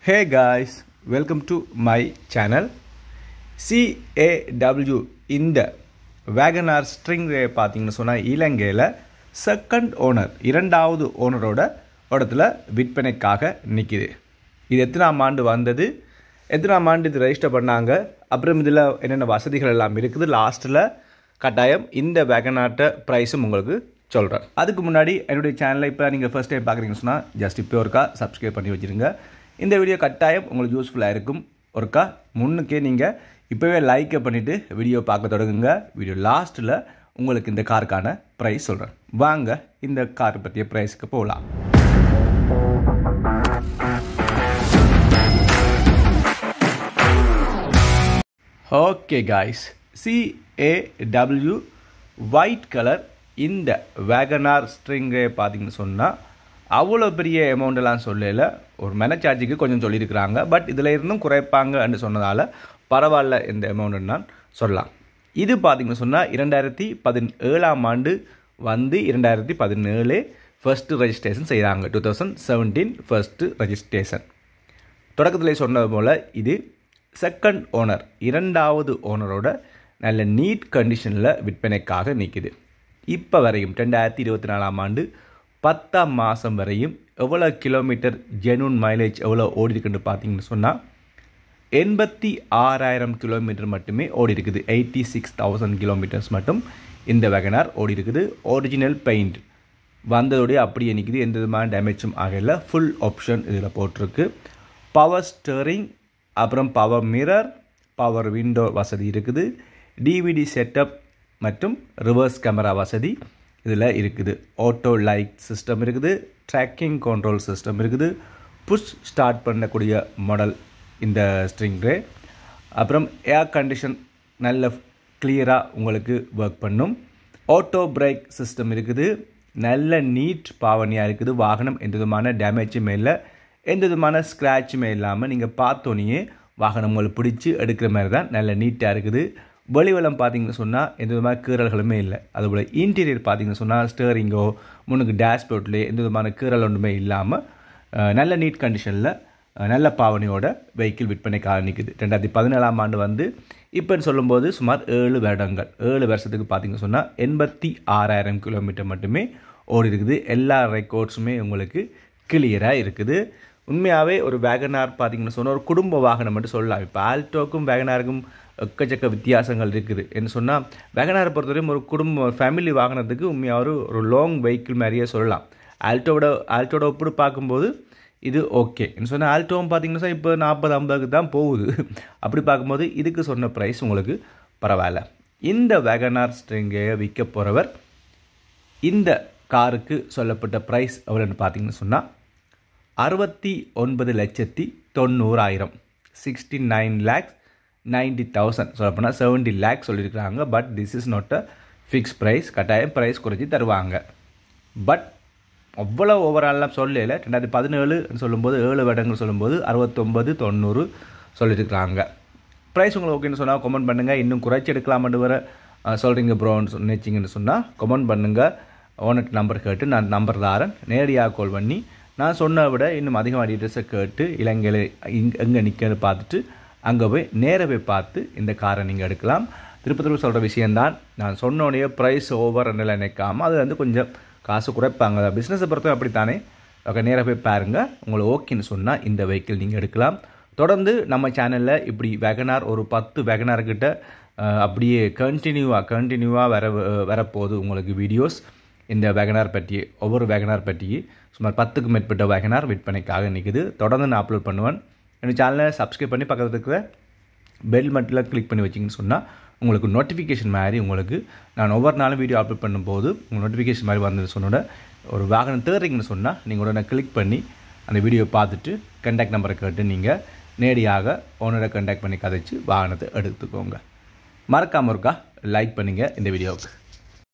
Hey guys, welcome to my channel. CAW இந்த WagonR string பார்த்தீங்கன்னு சொன்னா இலங்கையில செகண்ட் ஓனர் இரண்டாவது ஓனரோட இடத்துல விற்பனைக்காக நிக்குது. இது எத்தனாம் ஆண்டு வந்தது, எத்தனாம் ஆண்டு இது ரெஜிஸ்டர் பண்ணாங்க, அப்புறம் இதில் என்னென்ன வசதிகள் எல்லாம் இருக்குது, லாஸ்ட்டில் கட்டாயம் இந்த WagonR ப்ரைஸும் உங்களுக்கு சொல்கிறேன். அதுக்கு முன்னாடி என்னுடைய சேனலை இப்போ நீங்கள் ஃபர்ஸ்ட் டைம் பார்க்குறீங்கன்னு சொன்னால் ஜஸ்ட் இப்போ ஒருக்கா சப்ஸ்கிரைப் பண்ணி வச்சுருங்க. இந்த வீடியோ கட்டாயம் உங்களுக்கு யூஸ்ஃபுல்லாக இருக்கும். ஒருக்கா முன்னுக்கே நீங்கள் இப்போவே லைக்கை பண்ணிவிட்டு வீடியோ பார்க்க தொடங்குங்க. வீடியோ லாஸ்ட்டில் உங்களுக்கு இந்த காருக்கான ப்ரைஸ் சொல்கிறேன். வாங்க இந்த கார் பற்றிய ப்ரைஸுக்கு போகலாம். Okay guys, CAW white colour இந்த WagonR ஸ்ட்ரிங்கை பார்த்தீங்கன்னு சொன்னால் அவ்வளோ பெரிய அமௌண்ட்டெல்லாம் சொல்லல, ஒரு மெனச்சார்ஜுக்கு கொஞ்சம் சொல்லியிருக்கிறாங்க. பட் இதில் இருந்தும் குறைப்பாங்கன்னு சொன்னதால் பரவாயில்ல இந்த அமௌண்ட்டுன்னு நான் சொல்லலாம். இது பார்த்தீங்கன்னு சொன்னால் 2017ஆம் ஆண்டு வந்து 2017 ஃபர்ஸ்ட்டு ரெஜிஸ்ட்ரேஷன் செய்கிறாங்க. 2017 ஃபர்ஸ்ட்டு ரெஜிஸ்ட்ரேஷன். தொடக்கத்தில் சொன்னது போல் இது செகண்ட் ஓனர் இரண்டாவது ஓனரோட நல்ல நீட் கண்டிஷனில் விற்பனைக்காக நிற்குது. இப்போ வரையும் 2024ஆம் ஆண்டு 10ஆம் மாதம் வரையும் எவ்வளோ கிலோமீட்டர் ஜெனுவன் மைலேஜ் எவ்வளோ ஓடி இருக்குன்னு பார்த்தீங்கன்னு சொன்னால் 86,000 கிலோமீட்டர் மட்டுமே ஓடி இருக்குது. 86,000 கிலோமீட்டர்ஸ் மட்டும் இந்த WagonR ஓடி இருக்குது. ஒரிஜினல் பெயிண்ட் வந்ததோடய அப்படியே நிற்குது, எந்த விதமான டேமேஜும் ஆகலை. ஃபுல் ஆப்ஷன் இதில் போட்டிருக்கு. பவர் ஸ்டீரிங், அப்புறம் பவர் மிரர், பவர் விண்டோ வசதி இருக்குது. DVD செட்டப் மற்றும் ரிவர்ஸ் கேமரா வசதி இதில் இருக்குது. ஆட்டோ லைட் சிஸ்டம் இருக்குது. ட்ராக்கிங் கண்ட்ரோல் சிஸ்டம் இருக்குது. புஷ் ஸ்டார்ட் பண்ணக்கூடிய மாடல் இந்த ஸ்ட்ரிங்ரே. அப்புறம் ஏர் கண்டிஷன் நல்ல கிளியராக உங்களுக்கு ஒர்க் பண்ணும். ஆட்டோ பிரேக் சிஸ்டம் இருக்குது. நல்ல நீட் பாவனையாக இருக்குது. வாகனம் எந்த விதமான டேமேஜுமே இல்லை, எந்த விதமான ஸ்க்ராட்சுமே இல்லாமல் நீங்கள் பார்த்தோன்னே வாகனம் உங்களுக்கு பிடிச்சி எடுக்கிற மாதிரி தான் நல்ல நீட்டாக இருக்குது. வெளிவலம் பார்த்தீங்கன்னு சொன்னால் எந்த விதமான கீறல்களுமே இல்லை. அதுபோல் இன்டீரியர் பார்த்தீங்கன்னு சொன்னால் ஸ்டேரிங்கோ முன்னுக்கு டேஷ்போர்ட்லேயே எந்த விதமான கீறல் ஒன்றுமே இல்லாமல் நல்ல நீட் கண்டிஷனில் நல்ல பாவனையோட வெஹிக்கிள் விற்பனைக்காக நிற்குது. 2017ஆம் ஆண்டு வந்து இப்போன்னு சொல்லும்போது சுமார் 7 வருடங்கள், 7 வருஷத்துக்கு பார்த்தீங்கன்னு சொன்னால் 86,000 கிலோமீட்டர் மட்டுமே ஓடி இருக்குது. எல்லா ரெக்கார்ட்ஸுமே உங்களுக்கு கிளியராக இருக்குது. உண்மையாகவே ஒரு WagonR பார்த்தீங்கன்னு சொன்னால் ஒரு குடும்ப வாகனம் மட்டும் சொல்லலாம். இப்போ ஆல்டோக்கும் WagonRக்கும் எக்கச்சக்க வித்தியாசங்கள் இருக்குது. என்ன சொன்னால் WagonR பொறுத்தவரையும் ஒரு குடும்ப ஃபேமிலி வாகனத்துக்கு உண்மையாக ஒரு லாங் வெஹிக்கிள் மாதிரியே சொல்லலாம். ஆல்டோட ஒப்பிட்டு பார்க்கும்போது இது ஓகே. என்ன சொன்னால் ஆல்டோவும் பார்த்தீங்கன்னா இப்போ 40-50க்கு தான் போகுது. அப்படி பார்க்கும்போது இதுக்கு சொன்ன ப்ரைஸ் உங்களுக்கு பரவாயில்ல. இந்த WagonR ஸ்ட்ரிங்கை விற்க போகிறவர் இந்த காருக்கு சொல்லப்பட்ட ப்ரைஸ் எவ்வளோன்னு பார்த்தீங்கன்னு சொன்னால் 69,90,000 69,90,000 சொல்லப்போனால் 70 lakhs சொல்லியிருக்கிறாங்க. But this is not a fix price. கட்டாயம் ப்ரைஸ் குறைச்சி தருவாங்க. பட் அவ்வளோ ஓவரால்லாம் சொல்லலை. 2017 சொல்லும்போது 7 வருடங்கள் சொல்லும்போது 69,90 சொல்லியிருக்கிறாங்க. ப்ரைஸ் உங்களுக்கு ஓகேன்னு சொன்னால் கமெண்ட் பண்ணுங்கள். இன்னும் குறைச்சி எடுக்கலாம்னு வர சொல்கிறீங்க ப்ரோன்னு நினச்சிங்கன்னு சொன்னால் கமெண்ட் பண்ணுங்கள். ஓனர் நம்பர் கேட்டு நான் நம்பர் தாரேன், நேரடியாக கால் பண்ணி நான் சொன்ன விட இன்னும் அதிகமாக டீட்டெயில்ஸை கேட்டு இலங்கையில் எங்கே நிற்கன்னு பார்த்துட்டு அங்கே போய் நேராக போய் பார்த்து இந்த காரை நீங்கள் எடுக்கலாம். திருப்பி சொல்கிற விஷயந்தான், நான் சொன்னோடைய ப்ரைஸ் ஓவர் நினைக்காமல் அது வந்து கொஞ்சம் காசு குறைப்பாங்க. பிஸ்னஸை பொறுத்தவரை அப்படித்தானே. நேராக போய் பாருங்கள். உங்களுக்கு ஓகேன்னு சொன்னால் இந்த வெஹிக்கிள் நீங்கள் எடுக்கலாம். தொடர்ந்து நம்ம சேனலில் இப்படி WagonR ஒரு 10 WagonR கிட்ட அப்படியே கண்டினியூவாக வரப்போகுது உங்களுக்கு வீடியோஸ். இந்த WagonR பற்றி ஒவ்வொரு WagonR பற்றி சுமார் 10க்கும் மேற்பட்ட WagonR விற்பனைக்காக நிற்குது. தொடர்ந்து நான் அப்லோட் பண்ணுவேன். என்னோட சேனலை சப்ஸ்கிரைப் பண்ணி பக்கத்தில் இருக்கிற பெல் மட்டும் கிளிக் பண்ணி வச்சிங்கன்னு சொன்னால் உங்களுக்கு நோட்டிஃபிகேஷன் மாதிரி உங்களுக்கு நான் ஒவ்வொரு நாளும் வீடியோ அப்லோட் பண்ணும்போது உங்களுக்கு நோட்டிஃபிகேஷன் மாதிரி வந்து சொன்னோட ஒரு வாகனம் தேடுறீங்கன்னு சொன்னால் நீங்கள் உடனே கிளிக் பண்ணி அந்த வீடியோ பார்த்துட்டு கான்டாக்ட் நம்பரை கேட்டு நீங்கள் நேரடியாக ஓனரை கான்டாக்ட் பண்ணி கதைச்சு வாகனத்தை எடுத்துக்கோங்க. மறக்காம இருக்கா லைக் பண்ணுங்கள் இந்த வீடியோவுக்கு.